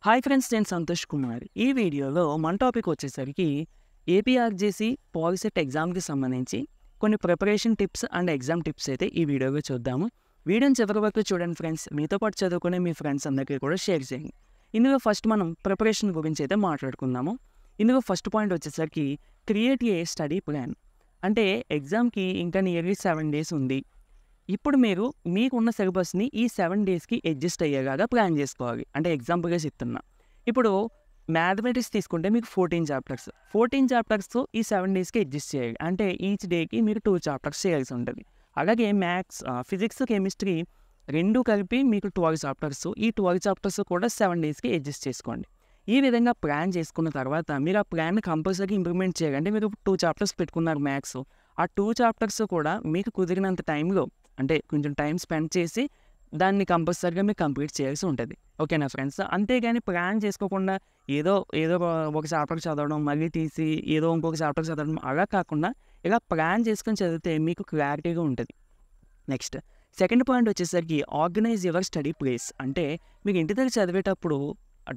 Hi friends, నేను సంతోష్ కుమార్. ఈ వీడియోలో మన టాపిక్ వచ్చేసరికి ఏపీఆర్జేసీ పాలిసెట్ ఎగ్జామ్కి సంబంధించి కొన్ని preparation tips and exam tips అయితే ఈ వీడియోలో చూద్దాము. వీడియోని చివరి వరకు చూడండి ఫ్రెండ్స్. మీతో పాటు చదువుకునే మీ ఫ్రెండ్స్ అందరికీ కూడా షేర్ చేయండి. ఇందులో ఫస్ట్ మనం ప్రిపరేషన్ గురించి అయితే మాట్లాడుకుందాము. ఇందులో ఫస్ట్ పాయింట్ వచ్చేసరికి క్రియేట్ ఏ స్టడీ ప్లాన్. అంటే ఎగ్జామ్కి ఇంకా నియర్లీ 7 days ఉంది. ఇప్పుడు మీరు మీకున్న సిలబస్‌ని ఈ 7 days‌కి అడ్జస్ట్ అయ్యేలాగా ప్లాన్ చేసుకోవాలి. అంటే ఎగ్జాంపుల్‌గా చెప్తున్నా. ఇప్పుడు మ్యాథమెటిక్స్ తీసుకుంటే మీకు 14 చాప్టర్స్. 14 చాప్టర్స్ ఈ 7 days‌కి అడ్జస్ట్ చేయాలి. అంటే ఈచ్ డేకి మీరు 2 చాప్టర్స్ చేయాల్సి ఉంటుంది. అలాగే ఫిజిక్స్, కెమిస్ట్రీ 2 కలిపి మీకు 12 చాప్టర్స్. ఈ 12 చాప్టర్స్ కూడా 7 days‌కి అడ్జస్ట్ చేసుకోండి. ఈ విధంగా ప్లాన్ చేసుకున్న తర్వాత మీరు ఆ ప్లాన్‌ని కంపల్సరీ ఇంప్లిమెంట్ చేయాలి. అంటే మీరు 2 చాప్టర్స్ పెట్టుకున్నారు మ్యాథ్స్. ఆ 2 చాప్టర్స్ కూడా మీకు కుదిరినంత టైంలో, అంటే కొంచెం టైం స్పెండ్ చేసి దాన్ని కంపల్సరీగా మీరు కంప్లీట్ చేయాల్సి ఉంటుంది. ఓకేనా ఫ్రెండ్స్? అంతేగాని ప్లాన్ చేసుకోకుండా ఏదో ఏదో ఒక చాప్టర్ చదవడం, మళ్ళీ తీసి ఏదో ఇంకొక చాప్టర్ చదవడం అలా కాకుండా ఇలా ప్లాన్ చేసుకొని చదివితే మీకు క్లారిటీగా ఉంటుంది. నెక్స్ట్ సెకండ్ పాయింట్ వచ్చేసరికి ఆర్గనైజ్ యువర్ స్టడీ ప్లేస్. అంటే మీకు ఇంటి దగ్గర చదివేటప్పుడు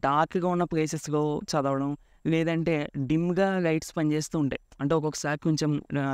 డార్క్గా ఉన్న ప్లేసెస్లో చదవడం, లేదంటే డిమ్గా లైట్స్ పనిచేస్తూ ఉంటాయి. అంటే ఒక్కొక్కసారి కొంచెం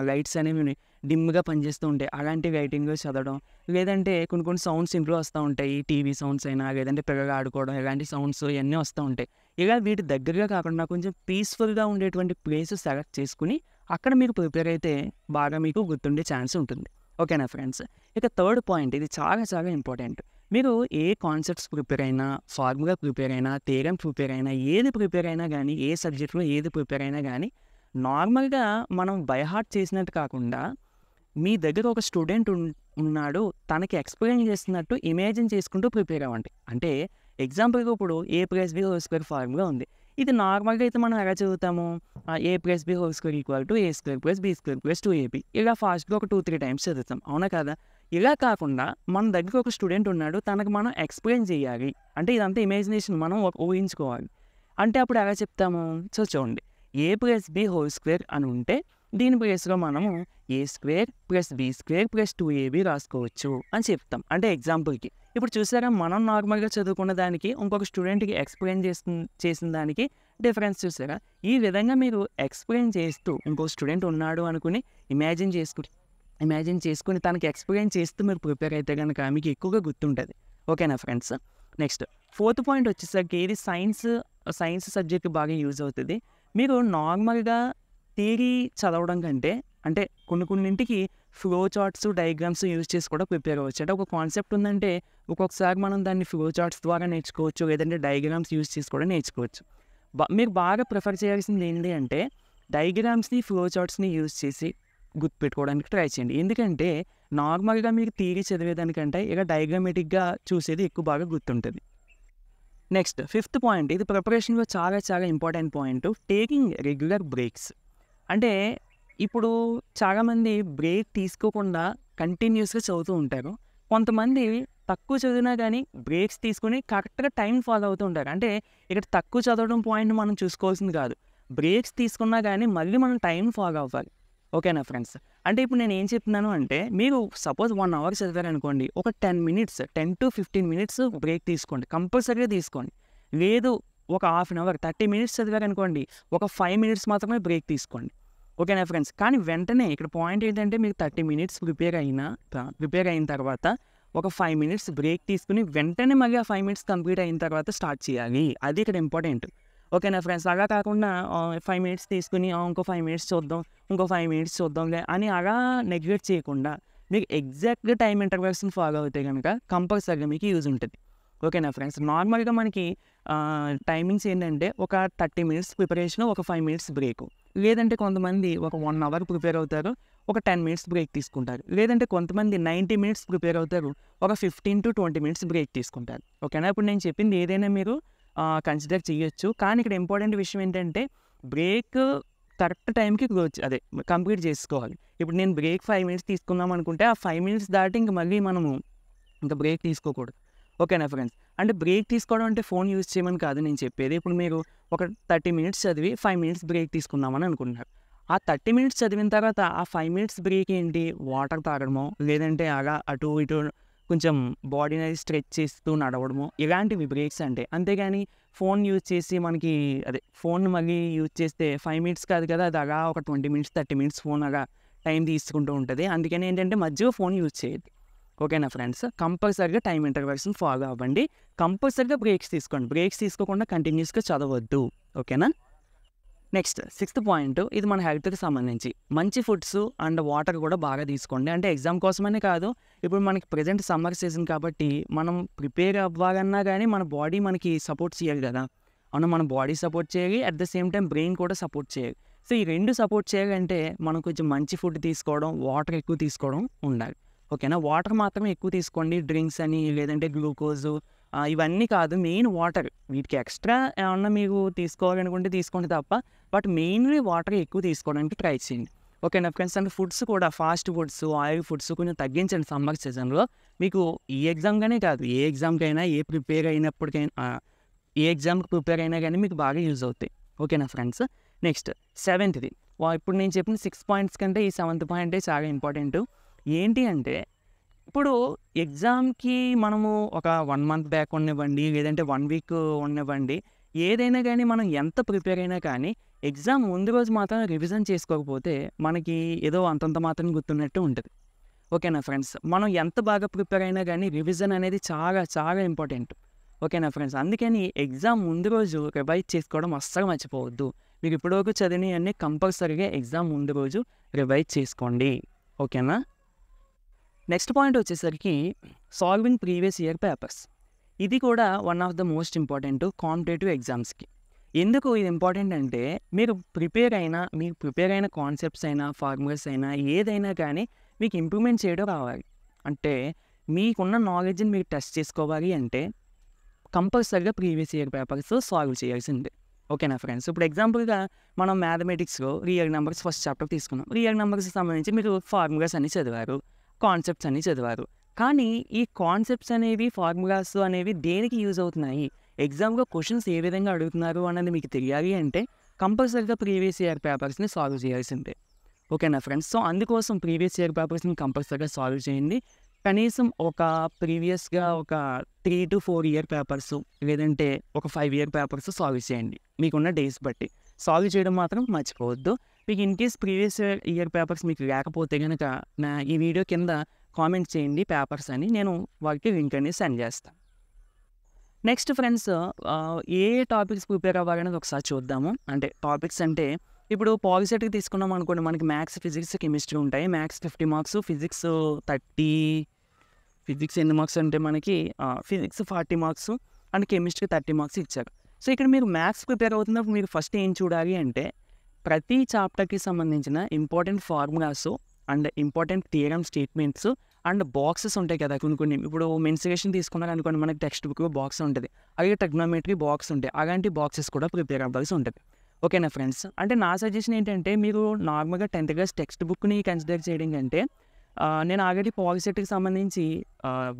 లైట్స్ అనేవి డిమ్గా పనిచేస్తూ ఉంటాయి. అలాంటి లైటింగ్లో చదవడం, లేదంటే కొన్ని సౌండ్స్ ఇంట్లో వస్తూ ఉంటాయి. టీవీ సౌండ్స్ అయినా, లేదంటే పిల్లలు ఆడుకోవడం, ఇలాంటి సౌండ్స్ ఇవన్నీ వస్తూ ఉంటాయి. ఇలా వీటి దగ్గరగా కాకుండా కొంచెం పీస్ఫుల్గా ఉండేటువంటి ప్లేస్ సెలెక్ట్ చేసుకుని అక్కడ మీరు ప్రిపేర్ అయితే బాగా మీకు గుర్తుండే ఛాన్స్ ఉంటుంది. ఓకేనా ఫ్రెండ్స్? ఇక థర్డ్ పాయింట్, ఇది చాలా చాలా ఇంపార్టెంట్. మీరు ఏ కాన్సెప్ట్స్ ప్రిపేర్ అయినా, ఫార్ములా ప్రిపేర్ అయినా, థియరమ్ ప్రిపేర్ అయినా, ఏది ప్రిపేర్ అయినా కానీ, ఏ సబ్జెక్ట్లో ఏది ప్రిపేర్ అయినా కానీ, నార్మల్గా మనం బై హార్ట్ చేసినట్టు కాకుండా మీ దగ్గర ఒక స్టూడెంట్ ఉన్నాడు, తనకి ఎక్స్ప్లెయిన్ చేస్తున్నట్టు ఇమాజిన్ చేసుకుంటూ ప్రిపేర్ అవ్వండి. అంటే ఎగ్జాంపుల్గా ఇప్పుడు A+B² ఫార్ములా ఉంది. ఇది నార్మల్గా అయితే మనం ఎలా చదువుతాము? A+B² A²+B²+2AB. ఇలా ఫాస్ట్గా ఒక 2-3 టైమ్స్ చదువుతాం. అవునా కదా? ఇలా కాకుండా మన దగ్గర ఒక స్టూడెంట్ ఉన్నాడు, తనకు మనం ఎక్స్ప్లెయిన్ చేయాలి. అంటే ఇదంతా ఇమాజినేషన్, మనం ఊహించుకోవాలి. అంటే అప్పుడు ఎలా చెప్తాము? చూడండి, A+B² అని ఉంటే దీని ప్లేస్లో మనము A²+B²+2AB రాసుకోవచ్చు అని చెప్తాం. అంటే ఎగ్జాంపుల్కి. ఇప్పుడు చూసారా, మనం నార్మల్గా చదువుకున్న దానికి ఇంకొక స్టూడెంట్కి ఎక్స్ప్లెయిన్ చేసిన దానికి డిఫరెన్స్ చూసారా? ఈ విధంగా మీరు ఎక్స్ప్లెయిన్ చేస్తూ ఇంకో స్టూడెంట్ ఉన్నాడు అనుకుని ఇమాజిన్ చేసుకుని తనకి ఎక్స్ప్లెయిన్ చేస్తూ మీరు ప్రిపేర్ అయితే కనుక మీకు ఎక్కువగా గుర్తుంటుంది. ఓకేనా ఫ్రెండ్స్? నెక్స్ట్ ఫోర్త్ పాయింట్ వచ్చేసరికి ఇది సైన్స్ సబ్జెక్ట్ బాగా యూజ్ అవుతుంది. మీరు నార్మల్గా థియరీ చదవడం కంటే, అంటే కొన్నింటికి ఫ్లో చార్ట్స్, డయాగ్రామ్స్ యూజ్ చేసి కూడా ప్రిపేర్ అవ్వచ్చు. అంటే ఒక కాన్సెప్ట్ ఉందంటే ఒక్కొక్కసారి మనం దాన్ని ఫ్లో చార్ట్స్ ద్వారా నేర్చుకోవచ్చు, లేదంటే డయాగ్రామ్స్ యూజ్ చేసి కూడా నేర్చుకోవచ్చు. మీరు బాగా ప్రిఫర్ చేయాల్సింది ఏంటి అంటే డయాగ్రామ్స్ని, ఫ్లో చార్ట్స్ని యూజ్ చేసి గుర్తుపెట్టుకోవడానికి ట్రై చేయండి. ఎందుకంటే నార్మల్గా మీకు థియరీ చదివేదానికంటే ఇక డయాగ్రామేటిక్గా చూసేది ఎక్కువ బాగా గుర్తుంటుంది. నెక్స్ట్ ఫిఫ్త్ పాయింట్, ఇది ప్రిపరేషన్లో చాలా చాలా important point, taking regular breaks. అంటే ఇప్పుడు చాలామంది బ్రేక్ తీసుకోకుండా కంటిన్యూస్గా చదువుతూ ఉంటారు. కొంతమంది తక్కువ చదివినా కానీ బ్రేక్స్ తీసుకుని కరెక్ట్గా టైం ఫాలో అవుతూ ఉంటారు. అంటే ఇక్కడ తక్కువ చదవడం పాయింట్ మనం చూసుకోవాల్సింది కాదు. బ్రేక్స్ తీసుకున్నా కానీ మళ్ళీ మనం టైం ఫాలో అవ్వాలి. ఓకేనా ఫ్రెండ్స్? అంటే ఇప్పుడు నేను ఏం చెప్తున్నాను అంటే, మీరు సపోజ్ 1 hour చదివారనుకోండి, ఒక 10 to 15 minutes బ్రేక్ తీసుకోండి. కంపల్సరీగా తీసుకోండి. లేదు ఒక హాఫ్ అన్ అవర్ 30 minutes చదివారనుకోండి, ఒక 5 minutes మాత్రమే బ్రేక్ తీసుకోండి. ఓకేనా ఫ్రెండ్స్? కానీ వెంటనే ఇక్కడ పాయింట్ ఏంటంటే, మీరు 30 minutes ప్రిపేర్ అయిన తర్వాత ఒక 5 minutes బ్రేక్ తీసుకుని వెంటనే మళ్ళీ ఆ 5 minutes కంప్లీట్ అయిన తర్వాత స్టార్ట్ చేయాలి. అది ఇక్కడ ఇంపార్టెంట్. ఓకేనా ఫ్రెండ్స్? అలా కాకుండా 5 minutes తీసుకుని ఇంకో 5 minutes చూద్దాం, ఇంకో 5 minutes చూద్దాంలే అని అలా నెగ్లెక్ట్ చేయకుండా మీకు ఎగ్జాక్ట్గా టైం ఇంటర్వెల్స్ని ఫాలో అయితే కనుక కంపల్సరీగా మీకు యూజ్ ఉంటుంది. ఓకేనా ఫ్రెండ్స్? నార్మల్గా మనకి టైమింగ్స్ ఏంటంటే ఒక 30 minutes ప్రిపరేషన్, ఒక 5 minutes బ్రేక్. లేదంటే కొంతమంది ఒక 1 hour ప్రిపేర్ అవుతారు, ఒక 10 minutes బ్రేక్ తీసుకుంటారు. లేదంటే కొంతమంది 90 minutes ప్రిపేర్ అవుతారు, ఒక 15 to 20 minutes బ్రేక్ తీసుకుంటారు. ఓకేనా? ఇప్పుడు నేను చెప్పింది ఏదైనా మీరు కన్సిడర్ చేయొచ్చు. కానీ ఇక్కడ ఇంపార్టెంట్ విషయం ఏంటంటే బ్రేక్ కరెక్ట్ టైంకి కంప్లీట్ చేసుకోవాలి. ఇప్పుడు నేను బ్రేక్ 5 minutes తీసుకుందాం అనుకుంటే ఆ 5 minutes దాటి ఇంక మళ్ళీ మనము ఇంకా బ్రేక్ తీసుకోకూడదు. ఓకేనా ఫ్రెండ్స్? అంటే బ్రేక్ తీసుకోవడం అంటే ఫోన్ యూజ్ చేయమని కాదు నేను చెప్పేది. ఇప్పుడు మీరు ఒక 30 minutes చదివి 5 minutes బ్రేక్ తీసుకుందామని అనుకుంటున్నారు. ఆ 30 minutes చదివిన తర్వాత ఆ 5 minutes బ్రేక్ ఏంటి? వాటర్ తాగడమో, లేదంటే అలా అటు ఇటు కొంచెం బాడీని స్ట్రెచ్ చేస్తూ నడవడము, ఇలాంటివి బ్రేక్స్ అంటే. అంతేగాని ఫోన్ యూజ్ చేసి మనకి ఫోన్ మళ్ళీ యూజ్ చేస్తే 5 మినిట్స్ కాదు కదా, అది అలా ఒక 20 మినిట్స్ 30 మినిట్స్ ఫోన్ అలా టైం తీసుకుంటూ ఉంటుంది. అందుకని ఏంటంటే మధ్యలో ఫోన్ యూజ్ చేయొద్దు. ఓకేనా ఫ్రెండ్స్? కంపల్సరీగా టైం ఇంటర్వెల్స్ని ఫాలో అవ్వండి. కంపల్సరీగా బ్రేక్స్ తీసుకోండి. బ్రేక్స్ తీసుకోకుండా కంటిన్యూస్గా చదవద్దు. ఓకేనా? నెక్స్ట్ 6th పాయింట్, ఇది మన హెల్త్కి సంబంధించి. మంచి ఫుడ్స్ అండ్ వాటర్ కూడా బాగా తీసుకోండి. అంటే ఎగ్జామ్ కోసమనే కాదు, ఇప్పుడు మనకి ప్రజెంట్ సమ్మర్ సీజన్ కాబట్టి మనం ప్రిపేర్ అవ్వాలన్నా కానీ మన బాడీ మనకి సపోర్ట్ చేయాలి కదా. అవును, మన బాడీ సపోర్ట్ చేయాలి, at the same time brain కూడా సపోర్ట్ చేయాలి. సో ఈ రెండు సపోర్ట్ చేయాలంటే మనం కొంచెం మంచి ఫుడ్ తీసుకోవడం, వాటర్ ఎక్కువ తీసుకోవడం ఉండాలి. ఓకేనా? వాటర్ మాత్రం ఎక్కువ తీసుకోండి. డ్రింక్స్ అని లేదంటే గ్లూకోజు ఇవన్నీ కాదు, మెయిన్ వాటర్. వీటికి ఎక్స్ట్రా ఏమన్నా మీరు తీసుకోవాలనుకుంటే తీసుకోండి తప్ప, బట్ మెయిన్లీ వాటర్ ఎక్కువ తీసుకోవడానికి ట్రై చేయండి. ఓకేనా ఫ్రెండ్స్? అండ్ ఫుడ్స్ కూడా ఫాస్ట్ ఫుడ్స్, ఆయిల్ ఫుడ్స్ కొంచెం తగ్గించండి సమ్మర్ సీజన్లో. మీకు ఈ ఎగ్జామ్గానే కాదు, ఏ ఎగ్జామ్కైనా ఏ ఎగ్జామ్కి ప్రిపేర్ అయినా కానీ మీకు బాగా యూజ్ అవుతాయి. ఓకేనా ఫ్రెండ్స్? నెక్స్ట్ 7th, ఇప్పుడు నేను చెప్పిన 6 పాయింట్స్ కంటే ఈ 7th పాయింటే చాలా ఇంపార్టెంట్. ఏంటి అంటే ఇప్పుడు ఎగ్జామ్కి మనము ఒక 1 మంత్ బ్యాక్ ఉన్నవ్వండి, లేదంటే 1 వీక్ ఉన్నవ్వండి, ఏదైనా కానీ మనం ఎంత ప్రిపేర్ అయినా కానీ ఎగ్జామ్ ముందు రోజు మాత్రం రివిజన్ చేసుకోకపోతే మనకి ఏదో అంతంత మాత్రం గుర్తున్నట్టు ఉంటుంది. ఓకేనా ఫ్రెండ్స్? మనం ఎంత బాగా ప్రిపేర్ అయినా కానీ రివిజన్ అనేది చాలా చాలా ఇంపార్టెంట్. ఓకేనా ఫ్రెండ్స్? అందుకని ఎగ్జామ్ ముందు రోజు రివైజ్ చేసుకోవడం అస్సలు మర్చిపోవద్దు. మీరు ఇప్పటివరకు చదివినవన్నీ కంపల్సరీగా ఎగ్జామ్ ముందు రోజు రివైజ్ చేసుకోండి. ఓకేనా? నెక్స్ట్ పాయింట్ వచ్చేసరికి సాల్వింగ్ ప్రీవియస్ ఇయర్ పేపర్స్. ఇది కూడా one of the most important competitive ఎగ్జామ్స్కి. ఎందుకు ఇది ఇంపార్టెంట్ అంటే మీరు ప్రిపేర్ అయిన కాన్సెప్ట్స్ అయినా ఫార్ములాస్ అయినా ఏదైనా కానీ మీకు ఇంప్రూవ్మెంట్ చేయడం రావాలి. అంటే మీకున్న నాలెడ్జ్ని మీరు టెస్ట్ చేసుకోవాలి అంటే కంపల్సరీగా ప్రీవియస్ ఇయర్ పేపర్స్ సాల్వ్ చేయాల్సిందే. ఓకేనా ఫ్రెండ్స్? ఇప్పుడు ఎగ్జాంపుల్గా మనం మ్యాథమెటిక్స్లో రియల్ నెంబర్స్ ఫస్ట్ చాప్టర్ తీసుకున్నాం. రియల్ నెంబర్స్కి సంబంధించి మీరు ఫార్ములాస్ అన్ని చదివారు, కాన్సెప్ట్స్ అన్ని చదివారు. కానీ ఈ కాన్సెప్ట్స్ అనేవి ఫార్ములాస్ అనేవి దేనికి యూజ్ అవుతున్నాయి, ఎగ్జామ్లో క్వశ్చన్స్ ఏ విధంగా అడుగుతున్నారు అన్నది మీకు తెలియాలి అంటే కంపల్సరీగా ప్రీవియస్ ఇయర్ పేపర్స్ని సాల్వ్ చేయాల్సిందే. ఓకేనా ఫ్రెండ్స్? సో అందుకోసం ప్రీవియస్ ఇయర్ పేపర్స్ని కంపల్సరీగా సాల్వ్ చేయండి. కనీసం ప్రీవియస్గా ఒక 3 to 4 ఇయర్ పేపర్స్ లేదంటే ఒక 5 ఇయర్ పేపర్స్ సాల్వ్ చేయండి. మీకున్న డేస్ బట్టి సాల్వ్ చేయడం మాత్రం మర్చిపోవద్దు. మీకు in case previous year papers మీకు లేకపోతే కనుక నా ఈ వీడియో కింద కామెంట్ చేయండి పేపర్స్ అని, నేను వారికి లింక్ అనేది సెండ్ చేస్తాను. నెక్స్ట్ ఫ్రెండ్స్, ఏ టాపిక్స్ ప్రిపేర్ అవ్వాలనేది ఒకసారి చూద్దాము. అంటే టాపిక్స్ అంటే ఇప్పుడు పాలిసెట్కి తీసుకున్నాం అనుకోండి, మనకి మ్యాథ్స్, ఫిజిక్స్, కెమిస్ట్రీ ఉంటాయి. మ్యాథ్స్ 50 మార్క్స్, ఫిజిక్స్ 30, ఫిజిక్స్ ఎన్ని మార్క్స్ అంటే మనకి physics 40 marks and chemistry 30 marks ఇచ్చారు. సో ఇక్కడ మీరు మ్యాథ్స్ ప్రిపేర్ అవుతున్నప్పుడు మీరు ఫస్ట్ ఏం చూడాలి అంటే ప్రతి చాప్టర్కి సంబంధించిన important formulas and important theorem statements and boxes ఉంటాయి కదా కొన్ని. ఇప్పుడు మెన్సురేషన్ తీసుకున్నారు అనుకోండి, మనకి టెక్స్ట్ బుక్లో బాక్స్ ఉంటుంది, అలాగే ట్రిగ్నోమెట్రీ బాక్స్ ఉంటాయి. అలాంటి బాక్సెస్ కూడా ప్రిపేర్ అవ్వాల్సి ఉంటుంది. ఓకేనా ఫ్రెండ్స్? అంటే నా సజెషన్ ఏంటంటే మీరు నార్మల్గా 10th క్లాస్ టెక్స్ట్ బుక్ని కన్సిడర్ చేయడం కంటే నేను ఆల్రెడీ పాలిసెట్కి సంబంధించి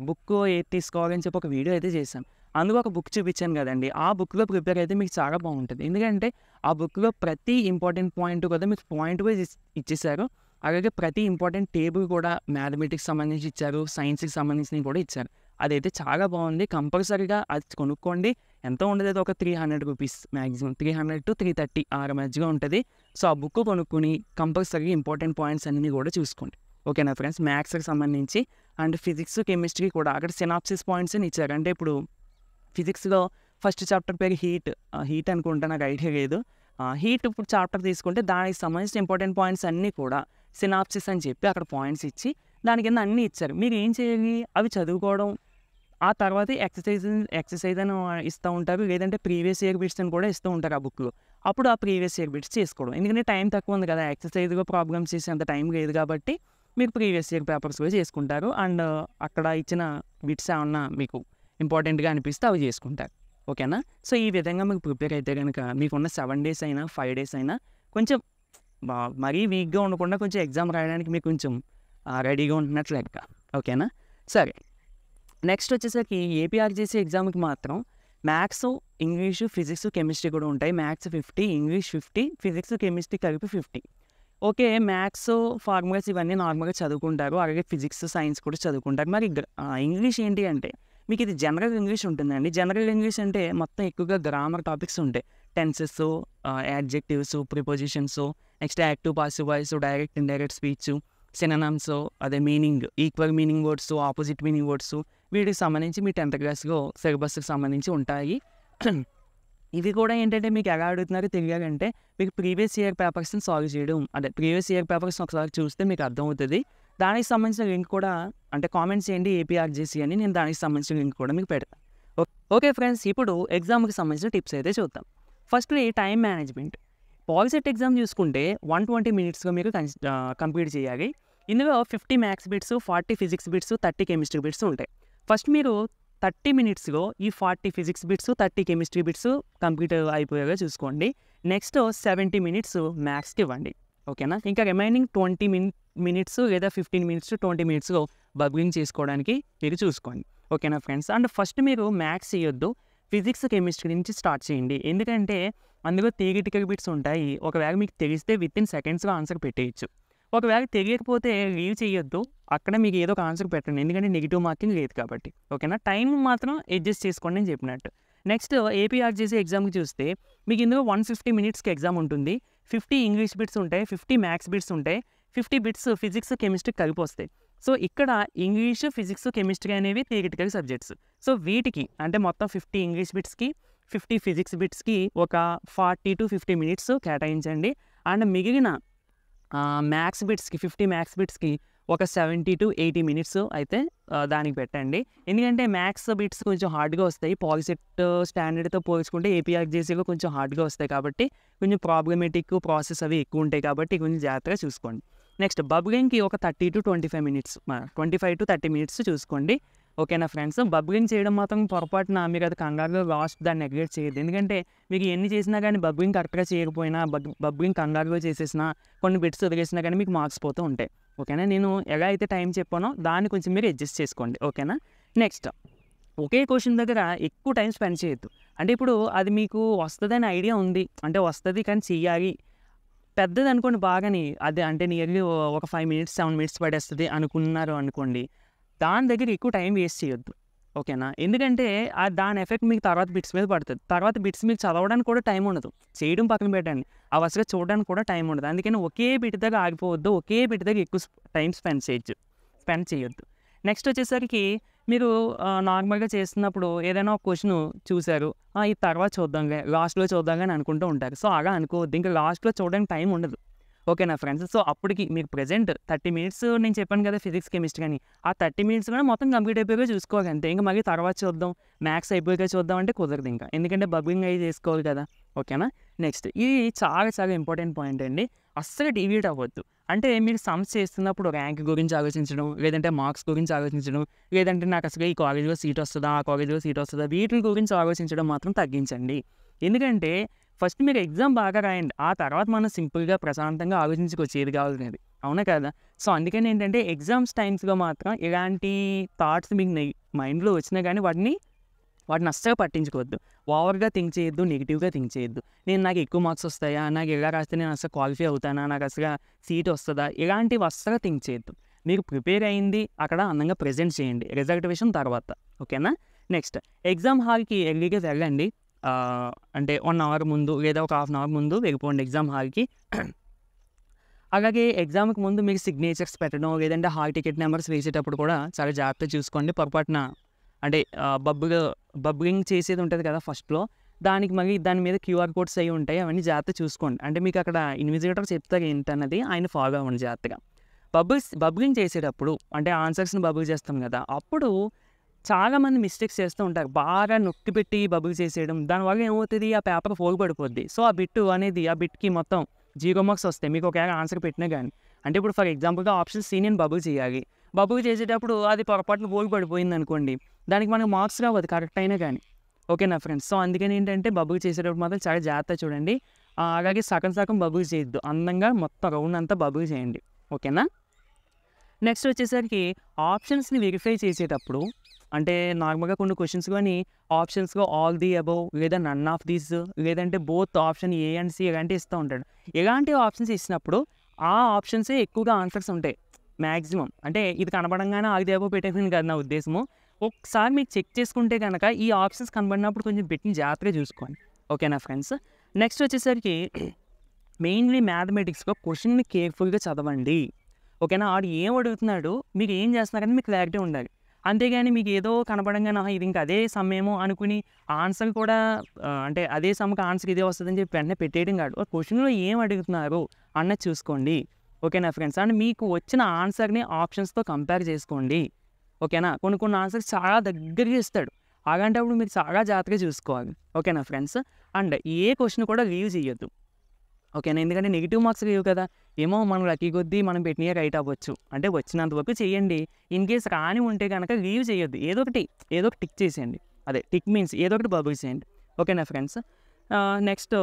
బుక్ ఏది తీసుకోవాలని చెప్పి ఒక వీడియో అయితే చేశాను. అందులో ఒక బుక్ చూపించాను కదండి, ఆ బుక్లో ప్రిపేర్ అయితే మీకు చాలా బాగుంటుంది. ఎందుకంటే ఆ బుక్లో ప్రతి ఇంపార్టెంట్ పాయింట్ కూడా మీకు పాయింట్ వైజ్ ఇచ్చేసారు. అలాగే ప్రతి ఇంపార్టెంట్ టేబుల్ కూడా మ్యాథమెటిక్స్ సంబంధించి ఇచ్చారు, సైన్స్కి సంబంధించినవి కూడా ఇచ్చారు. అదైతే చాలా బాగుంది. కంపల్సరీగా అది కొనుక్కోండి. ఎంత ఉండదు, అది ఒక 300 రూపీస్ మ్యాక్సిమం, 300 to 330 మధ్యగా ఉంటుంది. సో ఆ బుక్ కొనుక్కొని కంపల్సరీగా ఇంపార్టెంట్ పాయింట్స్ అన్నీ కూడా చూసుకోండి. ఓకేనా ఫ్రెండ్స్? మ్యాథ్స్కి సంబంధించి అండ్ ఫిజిక్స్, కెమిస్ట్రీ కూడా అక్కడ సినాప్సిస్ పాయింట్స్ అని ఇచ్చారు. అంటే ఇప్పుడు ఫిజిక్స్లో ఫస్ట్ చాప్టర్ పేరు హీట్ అనుకుంటా, నాకు ఐడియా లేదు. హీట్ ఇప్పుడు చాప్టర్ తీసుకుంటే దానికి సంబంధించిన ఇంపార్టెంట్ పాయింట్స్ అన్నీ కూడా సినాప్సిస్ అని చెప్పి అక్కడ పాయింట్స్ ఇచ్చి దాని కింద అన్నీ ఇచ్చారు. మీరు ఏం చేయాలి, అవి చదువుకోవడం, ఆ తర్వాత ఎక్సర్సైజ్ అని ఇస్తూ ఉంటారు, లేదంటే ప్రీవియస్ ఇయర్ బిట్స్ అని కూడా ఇస్తూ ఉంటారు ఆ బుక్లో. అప్పుడు ఆ ప్రీవియస్ ఇయర్ బిట్స్ చేసుకోవడం. ఎందుకంటే టైం తక్కువ ఉంది కదా, ఎక్సర్సైజ్గా ప్రాబ్లమ్స్ చేసేంత టైం లేదు కాబట్టి మీరు ప్రీవియస్ ఇయర్ పేపర్స్ కూడా చేసుకుంటారు. అండ్ అక్కడ ఇచ్చిన బిట్స్ ఏమన్నా మీకు ఇంపార్టెంట్గా అనిపిస్తే అవి చేసుకుంటారు. ఓకేనా? సో ఈ విధంగా మీకు ప్రిపేర్ అయితే కనుక మీకున్న 7 days అయినా 5 days అయినా కొంచెం మరీ వీక్గా ఉండకుండా కొంచెం ఎగ్జామ్ రాయడానికి మీకు కొంచెం రెడీగా ఉంటున్నట్లు లెక్క. ఓకేనా? సరే, నెక్స్ట్ వచ్చేసరికి ఏపీఆర్జేసీ ఎగ్జామ్కి మాత్రం మ్యాథ్స్, ఇంగ్లీషు, ఫిజిక్స్, కెమిస్ట్రీ కూడా ఉంటాయి. మ్యాథ్స్ 50, ఇంగ్లీష్ 50, ఫిజిక్స్, కెమిస్ట్రీ కలిపి 50. ఓకే, మ్యాథ్స్ ఫార్ములాస్ ఇవన్నీ నార్మల్గా చదువుకుంటారు, అలాగే ఫిజిక్స్, సైన్స్ కూడా చదువుకుంటారు. మరి ఇంగ్లీష్ ఏంటి అంటే మీకు ఇది జనరల్ ఇంగ్లీష్ ఉంటుందండి. జనరల్ ఇంగ్లీష్ అంటే మొత్తం ఎక్కువగా గ్రామర్ టాపిక్స్ ఉంటాయి. Tenses, adjectives, prepositions, next active, passive voice, direct, indirect speech, synonyms, అదే meaning, equal meaning words, opposite meaning words, వీటికి సంబంధించి మీ 10th క్లాస్లో సిలబస్కి సంబంధించి ఉంటాయి. ఇవి కూడా ఏంటంటే మీకు ఎలా అడుగుతున్నారో తెలియాలంటే మీకు ప్రీవియస్ ఇయర్ పేపర్స్ని సాల్వ్ చేయడం, అదే ప్రీవియస్ ఇయర్ పేపర్స్ని ఒకసారి చూస్తే మీకు అర్థమవుతుంది. దానికి సంబంధించిన లింక్ కూడా అంటే కామెంట్స్ చేయండి ఏపీఆర్జేసీ అని, నేను దానికి సంబంధించిన లింక్ కూడా మీకు పెడతాను. ఓకే ఫ్రెండ్స్, ఇప్పుడు ఎగ్జామ్కి సంబంధించిన టిప్స్ అయితే చూద్దాం. Firstly time management. POLYCET exam చూసుకుంటే 120 మినిట్స్గా మీరు కంప్లీట్ చేయాలి. ఇందులో 50 maths bits, 40 physics bits, 30 chemistry bits ఉంటాయి. ఫస్ట్ మీరు 30 మినిట్స్లో ఈ 40 physics bits, 30 chemistry bits complete అయిపోయేలా చూసుకోండి. నెక్స్ట్ 70 మినిట్స్ మ్యాథ్స్కి ఇవ్వండి. ఓకేనా? ఇంకా రిమైనింగ్ 20 మినిట్స్ లేదా 15 మినిట్స్ టు 20 మినిట్స్లో బబ్లింగ్ చేసుకోవడానికి మీరు చూసుకోండి. ఓకేనా ఫ్రెండ్స్? అండ్ ఫస్ట్ మీరు మ్యాథ్స్ చేయొద్దు, ఫిజిక్స్, కెమిస్ట్రీ నుంచి స్టార్ట్ చేయండి. ఎందుకంటే అందులో థియరిటికల్ బిట్స్ ఉంటాయి. ఒకవేళ మీకు తెలిస్తే వితిన్ సెకండ్స్లో ఆన్సర్ పెట్టేయచ్చు. ఒకవేళ తెలియకపోతే లీవ్ చేయొద్దు, అక్కడ మీకు ఏదో ఒక ఆన్సర్ పెట్టండి. ఎందుకంటే నెగిటివ్ మార్కింగ్ లేదు కాబట్టి. ఓకేనా? టైం మాత్రం అడ్జస్ట్ చేసుకోండి అని చెప్పినట్టు. నెక్స్ట్ ఏపీఆర్జేసీ ఎగ్జామ్కి చూస్తే మీకు ఇందులో 150 మినిట్స్కి ఎగ్జామ్ ఉంటుంది. 50 ఇంగ్లీష్ బిట్స్ ఉంటాయి, 50 మ్యాథ్స్ బిట్స్ ఉంటాయి, 50 బిట్స్ ఫిజిక్స్, కెమిస్ట్రీ కలిపి వస్తాయి. సో ఇక్కడ ఇంగ్లీష్, ఫిజిక్స్, కెమిస్ట్రీ అనేవి థియరిటికల్ సబ్జెక్ట్స్. సో వీటికి అంటే మొత్తం 50 ఇంగ్లీష్ బిట్స్కి, 50 ఫిజిక్స్ బిట్స్కి ఒక 40 to 50 మినిట్స్ కేటాయించండి. అండ్ మిగిలిన మ్యాథ్స్ బిట్స్కి, 50 మ్యాథ్స్ బిట్స్కి ఒక 70 to 80 మినిట్స్ అయితే దానికి పెట్టండి. ఎందుకంటే మ్యాథ్స్ బిట్స్ కొంచెం హార్డ్గా వస్తాయి. పాలిసెట్ స్టాండర్డ్తో పోల్చుకుంటే ఏపీఆర్జేసీలో కొంచెం హార్డ్గా వస్తాయి కాబట్టి కొంచెం ప్రాబ్లమేటిక్ ప్రాసెస్ అవి ఎక్కువ ఉంటాయి కాబట్టి కొంచెం జాగ్రత్తగా చూసుకోండి. నెక్స్ట్ బబ్లింగ్కి ఒక 30 to 25 మినిట్స్, 25 to 30 మినిట్స్ చూసుకోండి. ఓకేనా ఫ్రెండ్స్? బబ్లింగ్ చేయడం మాత్రం పొరపాటున మీరు అది కంగారులో లాస్ట్ దాన్ని నెగ్లెక్ట్ చేయొద్దు. ఎందుకంటే మీకు ఎన్ని చేసినా కానీ బబ్లింగ్ కరెక్ట్గా చేయకపోయినా, బబ్లింగ్ కంగారులో చేసేసినా, కొన్ని బిట్స్ వదిలేసినా కానీ మీకు మార్క్స్ పోతూ ఉంటాయి. ఓకేనా? నేను ఎలా అయితే టైం చెప్పానో దాన్ని కొంచెం మీరు అడ్జస్ట్ చేసుకోండి. ఓకేనా? నెక్స్ట్ ఒకే క్వశ్చన్ దగ్గర ఎక్కువ టైం స్పెండ్ చేయొద్దు. అంటే ఇప్పుడు అది మీకు వస్తుందని ఐడియా ఉంది, అంటే వస్తుంది కానీ చెయ్యాలి, పెద్దది అనుకోండి బాగాని, అది అంటే నియర్లీ ఒక 5 మినిట్స్ 7 మినిట్స్ పడేస్తుంది అనుకున్నారు అనుకోండి, దాని దగ్గర ఎక్కువ టైం వేస్ట్ చేయొద్దు. ఓకేనా? ఎందుకంటే దాని ఎఫెక్ట్ మీకు తర్వాత బిట్స్ మీద పడుతుంది. తర్వాత బిట్స్ మీకు చదవడానికి కూడా టైం ఉండదు, చేయడం పక్కన పెట్టండి, అవి అసలు చూడడానికి కూడా టైం ఉండదు. అందుకని ఒకే బిట్ దగ్గర ఆగిపోవద్దు, ఒకే బిట్ దగ్గర ఎక్కువ టైం స్పెండ్ చేయొద్దు. నెక్స్ట్ వచ్చేసరికి మీరు నార్మల్గా చేస్తున్నప్పుడు ఏదైనా ఒక క్వశ్చన్ చూశారు, ఇది తర్వాత చూద్దాంలే, లాస్ట్లో చూద్దాం అని అనుకుంటూ ఉంటారు. సో అలా అనుకోవద్దు, ఇంకా లాస్ట్లో చూడడానికి టైం ఉండదు. ఓకేనా ఫ్రెండ్స్? సో అప్పటికి మీకు ప్రజెంట్ 30 మినిట్స్ నేను చెప్పాను కదా ఫిజిక్స్, కెమిస్ట్రీ అని, ఆ 30 మినిట్స్ కూడా మొత్తం కంప్లీట్ అయిపోయాక చూసుకోవాలి అంతే. ఇంకా మళ్ళీ తర్వాత చూద్దాం, మ్యాథ్స్ అయిపోయాక చూద్దాం అంటే కుదరదు ఇంకా, ఎందుకంటే బబ్లింగ్ అవి చేసుకోవాలి కదా. ఓకేనా? నెక్స్ట్ ఇది చాలా చాలా ఇంపార్టెంట్ పాయింట్ అండి, అస్సలు డీవియేట్ అవ్వద్దు. అంటే మీరు సమ్స్ చేస్తున్నప్పుడు ర్యాంక్ గురించి ఆలోచించడం, లేదంటే మార్క్స్ గురించి ఆలోచించడం, లేదంటే నాకు అసలు ఈ కాలేజ్లో సీట్ వస్తుందా, ఆ కాలేజ్లో సీట్ వస్తుందా, వీటి గురించి ఆలోచించడం మాత్రం తగ్గించండి. ఎందుకంటే ఫస్ట్ మీరు ఎగ్జామ్ బాగా రాయండి, ఆ తర్వాత మనం సింపుల్గా ప్రశాంతంగా ఆలోచించుకోవచ్చు ఏది కావాలనేది. అవునా కదా? సో అందుకని ఏంటంటే ఎగ్జామ్స్ టైమ్స్లో మాత్రం ఇలాంటి థాట్స్ మీకు మైండ్లో వచ్చినా కానీ వాటిని అస్సలు పట్టించుకోవద్దు. ఓవర్గా థింక్ చేయొద్దు, నెగిటివ్గా థింక్ చేయొద్దు. నాకు ఎక్కువ మార్క్స్ వస్తాయా, నాకు ఎలా రాస్తే నేను అసలు క్వాలిఫై అవుతానా, నాకు అసలు సీట్ వస్తుందా, ఇలాంటివి అస్సలు థింక్ చేయొద్దు. మీకు ప్రిపేర్ అయింది అక్కడ అందంగా ప్రజెంట్ చేయండి, రిజల్ట్ విషయం తర్వాత. ఓకేనా? నెక్స్ట్ ఎగ్జామ్ హాల్కి ఎర్లీగా వెళ్ళండి. అంటే 1 అవర్ ముందు లేదా ఒక హాఫ్ అన్ అవర్ ముందు వెళ్ళిపోండి ఎగ్జామ్ హాల్కి. అలాగే ఎగ్జామ్కి ముందు మీకు సిగ్నేచర్స్ పెట్టడం, లేదంటే హాల్ టికెట్ నెంబర్స్ వేసేటప్పుడు కూడా చాలా జాగ్రత్తగా చూసుకోండి. పొరపాటున అంటే బబ్లింగ్ చేసేది ఉంటుంది కదా ఫస్ట్లో, దానికి మళ్ళీ దాని మీద క్యూఆర్ కోడ్స్ అవి ఉంటాయి, అవన్నీ జాగ్రత్తగా చూసుకోండి. అంటే మీకు అక్కడ ఇన్విజిలేటర్ చెప్తారు ఏంటన్నది, ఆయన ఫాలో అవ్వండి జాగ్రత్తగా. బబ్లింగ్ చేసేటప్పుడు అంటే ఆన్సర్స్ని బబుల్ చేస్తాం కదా, అప్పుడు చాలామంది మిస్టేక్స్ చేస్తూ ఉంటారు, బాగా నొక్కి పెట్టి బబుల్ చేసేయడం. దానివల్ల ఏమవుతుంది, ఆ పేపర్ ఫోల్ పడిపోద్ది. సో ఆ బిట్కి మొత్తం 0 మార్క్స్ వస్తాయి మీకు ఒకవేళ ఆన్సర్ పెట్టినా కానీ. అంటే ఇప్పుడు ఫర్ ఎగ్జాంపుల్గా ఆప్షన్ సి నేను బబుల్ చేయాలి, బబుల్ చేసేటప్పుడు అది పొరపాటున ఫోల్ పడిపోయింది అనుకోండి, దానికి మనకు మార్క్స్ రావద్దు కరెక్ట్ అయినా కానీ. ఓకేనా ఫ్రెండ్స్? సో అందుకని ఏంటంటే బబుల్ చేసేటప్పుడు మాత్రం చాలా జాగ్రత్తగా చూడండి. అలాగే సగం బబుల్ చేయొద్దు, అందంగా మొత్తం రౌండ్ అంతా బబుల్ చేయండి. ఓకేనా? నెక్స్ట్ వచ్చేసరికి ఆప్షన్స్ని వెరిఫై చేసేటప్పుడు అంటే నార్మల్గా కొన్ని క్వశ్చన్స్ కానీ ఆప్షన్స్లో ఆల్ ది అబౌవ్ లేదా నన్ ఆఫ్ దీస్ లేదంటే both option A and C ఇలాంటివి ఇస్తూ ఉంటాడు. ఇలాంటి ఆప్షన్స్ ఇచ్చినప్పుడు ఆ ఆప్షన్సే ఎక్కువగా ఆన్సర్స్ ఉంటాయి మ్యాక్సిమం. అంటే ఇది కనపడంగానే ఆల్ ది అబౌవ్ పెట్టేసింది కదా నా ఉద్దేశము. ఒకసారి మీకు చెక్ చేసుకుంటే కనుక ఈ ఆప్షన్స్ కనబడినప్పుడు కొంచెం బిట్‌ని జాగ్రత్తగా చూసుకోండి. ఓకేనా ఫ్రెండ్స్? నెక్స్ట్ వచ్చేసరికి మెయిన్‌లీ మ్యాథమెటిక్స్‌లో క్వెషన్‌ని కేర్‌ఫుల్‌గా చదవండి. ఓకేనా? ఆడు ఏం అడుగుతున్నాడు, మీరు ఏం చేస్తున్నారని మీకు క్లారిటీ ఉండాలి. అంతేగాని మీకు ఏదో కనపడంగానే ఆహా! ఇది ఇంక అదే సమ్ ఏమో అనుకుని ఆన్సర్ కూడా అంటే అదే సమ్‌కి ఆన్సర్ ఇదే వస్తదని చెప్పి వెంటనే పెట్టేయడం కాదు. క్వెషన్‌లో ఏం అడుగుతున్నారు అన్నది చూసుకోండి. ఓకేనా ఫ్రెండ్స్? అండ్ మీకు వచ్చిన ఆన్సర్‌ని ఆప్షన్స్‌తో కంపేర్ చేసుకోండి. ఓకేనా? కొన్ని కొన్ని ఆన్సర్స్ చాలా దగ్గరగా ఇస్తాడు. అలాంటప్పుడు మీరు చాలా జాగ్రత్తగా చూసుకోవాలి. ఓకేనా ఫ్రెండ్స్? అండ్ ఏ క్వెషన్ కూడా లీవ్ చేయొద్దు. ఓకేనా? ఎందుకంటే నెగెటివ్ మార్క్స్ లేవు కదా! ఏమో మనం లక్కీ కొద్దీ మనం పెట్టినయే రైట్ అవ్వచ్చు. అంటే వచ్చినంత వరకు చేయండి. ఇన్ కేస్ రాని ఉంటే గనక లీవ్ చేయొద్దు. ఏదో ఒకటి టిక్ చేసేయండి. అదే టిక్ మీన్స్ ఏదో ఒకటి బబుల్ చేయండి. ఓకేనా ఫ్రెండ్స్? నెక్స్ట్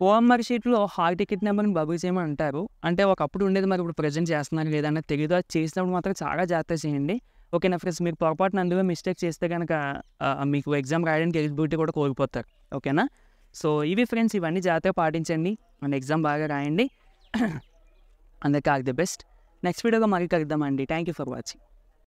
ఓఎంఆర్ షీట్‌లో హాల్ టికెట్ నెంబర్‌ని బబుల్ చేయమని అంటారు. అంటే ఒకప్పుడు ఉండేది మరి ఇప్పుడు ప్రెజెంట్ చేస్తున్నారో లేదో అన్నది తెలీదు. అది చేసినప్పుడు మాత్రం చాలా జాగ్రత్తగా చేయండి. ఓకేనా ఫ్రెండ్స్? మీరు పొరపాటున అందులో మిస్టేక్ చేస్తే గనక మీకు ఎగ్జామ్ రాయడానికి ఎలిజిబిలిటీ కూడా కోల్పోతారు. ఓకేనా? సో, ఇవి ఫ్రెండ్స్ ఇవన్నీ జాగ్రత్తగా పాటించండి. అండ్ ఎగ్జామ్ బాగా రాయండి. అందరికి ఆల్ ది బెస్ట్. నెక్స్ట్ వీడియోలో మళ్ళీ కలుద్దామండి. Thank you for watching.